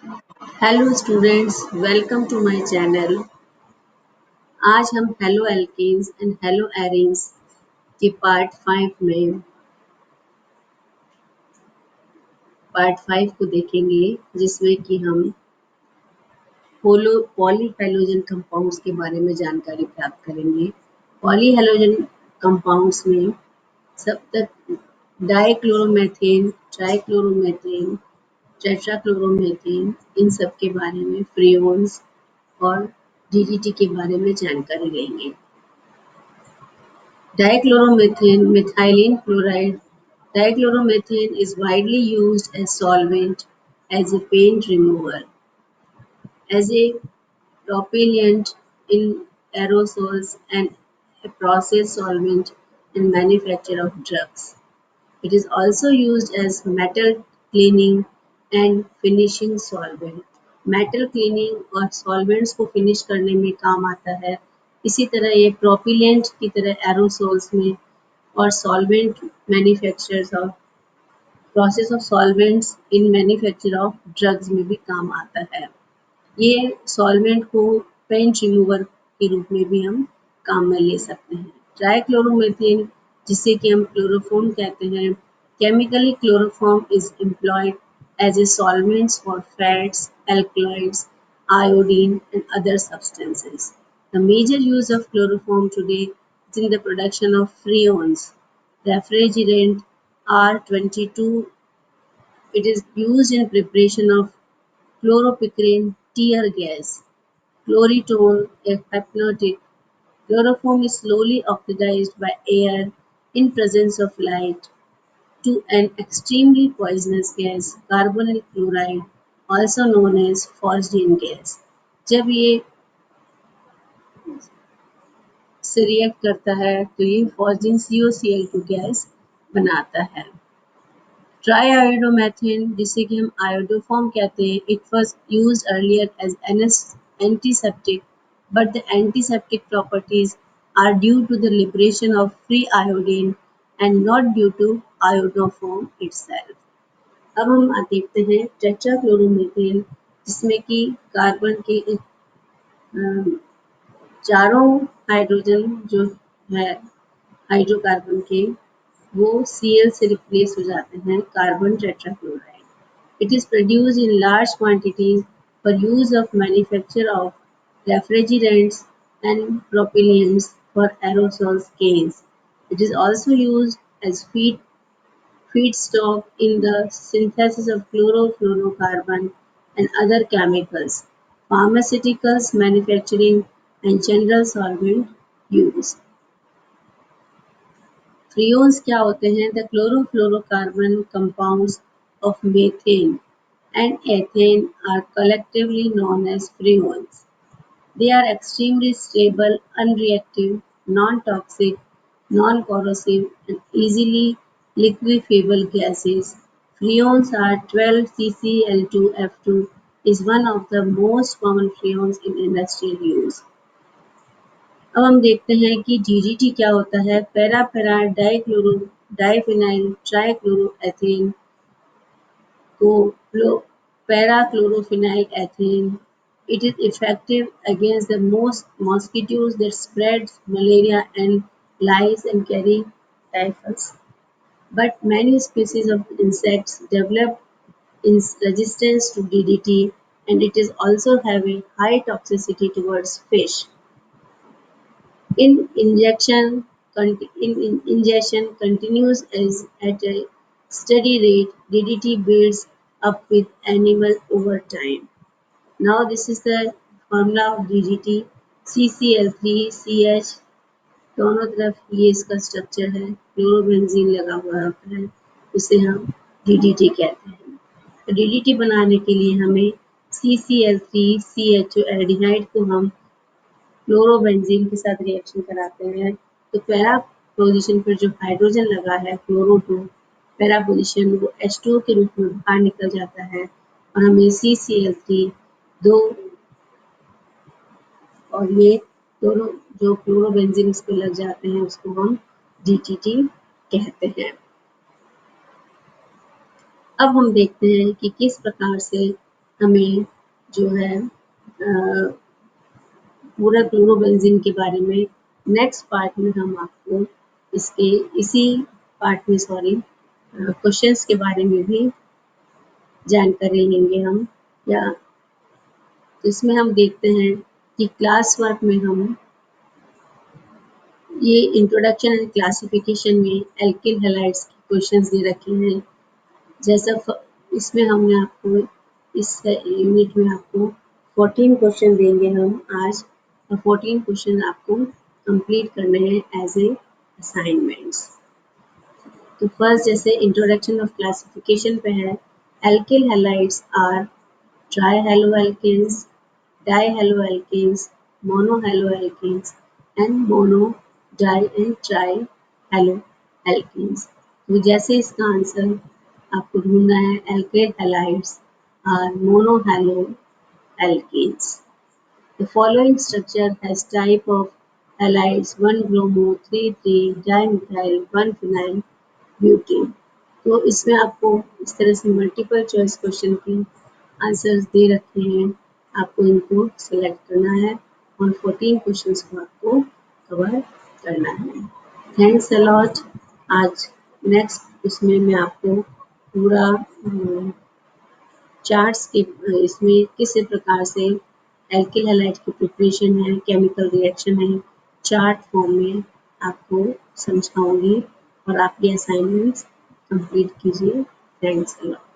Hello students, welcome to my channel. आज हम haloalkanes and haloarenes के part 5 को देखेंगे, जिसमें कि हम पॉलीहैलोजन कंपाउंड्स के बारे में जानकारी प्राप्त करेंगे। पॉलीहैलोजन कंपाउंड्स में सब तक डाइक्लोरोमेथेन, ट्राइक्लोरोमेथेन, टेट्राक्लोरोमेथेन, इन सब के बारे में फ्रेओन्स और डीडीटी के बारे में जानकारी लेंगे। Dichloromethane methylene chloride. Dichloromethane is widely used as solvent, as a paint remover, as a propellant in aerosols, and a process solvent in manufacture of drugs. It is also used as metal cleaning and finishing solvent. Metal cleaning और solvents को finish करने में काम आता है। इसी तरह ये प्रोपिलेंट की तरह एरोसोल्स में और solvent manufacturers of process of solvents in manufacture of drugs में भी काम आता है। ये सॉल्वेंट को पेंट रिमूवर के रूप में भी हम काम में ले सकते हैं। ट्राइक्लोरोमेथेन, जिसे कि हम क्लोरोफॉर्म कहते हैं, chemically chloroform is employed as a solvents for fats, alkaloids, iodine, and other substances. The major use of chloroform today is in the production of freons. Refrigerant R22. It is used in preparation of chloropicrine tear gas. Chloritone, a hypnotic. Chloroform is slowly oxidized by air in presence of light to an extremely poisonous gas, carbonyl chloride, also known as phosgene gas. जब ये से react करता है तो ये phosgene COCl2 gas बनाता है। ट्राईआयोडोमेथेन, जिसे कि हम आयोडोफॉर्म कहते हैं, it was use earlier as antiseptic, but the antiseptic properties are due to the liberation of free iodine and not due to iodoform itself. अब हम देखते हैं टेट्राक्लोरोमेथेन, जिसमें कि कार्बन के चारों हाइड्रोजन जो है हाइड्रोकार्बन के, वो Cl से रिप्लेस हो जाते हैं carbon tetrachloride. It is produced in large quantities for use of manufacture of refrigerants and propellants for aerosols cans. It is also used as feedstock in the synthesis of chlorofluorocarbon and other chemicals, pharmaceuticals manufacturing, and general solvent use. Freons क्या होते हैं? The chlorofluorocarbon compounds of methane and ethane are collectively known as freons. They are extremely stable, unreactive, non-toxic, non-corrosive, and easily liquefiable gases. Freons are 12CCl2F2 is one of the most common freons in industrial use. अब हम देखते हैं कि DDT क्या होता है। Para diphenyl ट्राइक्लोरोएथेन को पैराक्लोरोफिनाइल ethane. It is effective against the most mosquitoes that spread malaria and lice and carry typhus. But many species of insects develop resistance to DDT, and it is also have a high toxicity towards fish. In ingestion continues as at a steady rate, DDT builds up with animal over time. Now this is the formula of DDT. CCl3CH, दोनों तरफ ये इसका structure है, chlorobenzene लगा हुआ होता है, उसे हम DDT कहते हैं। तो DDT बनाने के लिए हमें CCl3CH एल्डिहाइड को हम क्लोरोबेंजीन के साथ रिएक्शन कराते हैं, तो पैरा पोजीशन पर जो हाइड्रोजन लगा है क्लोरो2, पैरा पोजीशन वो H2O के रूप में बाहर निकल जाता है और हमें CCl3 दो और ये दोनों जो क्लोरोबेंजीन इस पे लग जाते हैं उसको हम DDT कहते हैं। अब हम देखते हैं कि किस प्रकार से हमें जो है पूरा क्लोरोबेंजीन के बारे में नेक्स्ट पार्ट में हम आपको इसके इसी पार्ट में क्वेश्चंस के बारे में भी जानकारी लेंगे हम। या तो इसमें हम देखते हैं कि क्लास वर्क में हम ये इंट्रोडक्शन एंड क्लासिफिकेशन में एल्किल हैलाइड्स के क्वेश्चंस दे रखे हैं। जैसा इसमें हमने आपको इस यूनिट में आपको 14 क्वेश्चन देंगे हम आज, और 14 क्वेश्चन आपको कंप्लीट करने हैं एज ए असाइनमेंट्स। तो फर्स्ट जैसे इंट्रोडक्शन ऑफ क्लासिफिकेशन पे है, alkyl halides are trihaloalkanes, dihaloalkanes, monohaloalkanes and mono di and trihaloalkanes. तो जैसे इसका आंसर आपको ढूंढना है, alkyl halides are monohaloalkanes. The following structure has type of halides 1-bromo, 3,3-dimethyl, 1-phenyl butane। तो इसमें आपको इस तरह से मल्टीपल चॉइस क्वेश्चन की आंसर्स दे रखे हैं, आपको इनको सेलेक्ट करना है और 14 क्वेश्चंस को आपको कवर करना है। Thanks a lot. आज नेक्स्ट इसमें मैं आपको पूरा चार्ट्स के इसमें किस प्रकार से एल्किल हैलाइड की प्रिपरेशन है, केमिकल रिएक्शन है, चार्ट फॉर्म में आपको समझाऊंगी और आपके असाइनमेंट्स कंप्लीट कीजिए। Thanks a lot.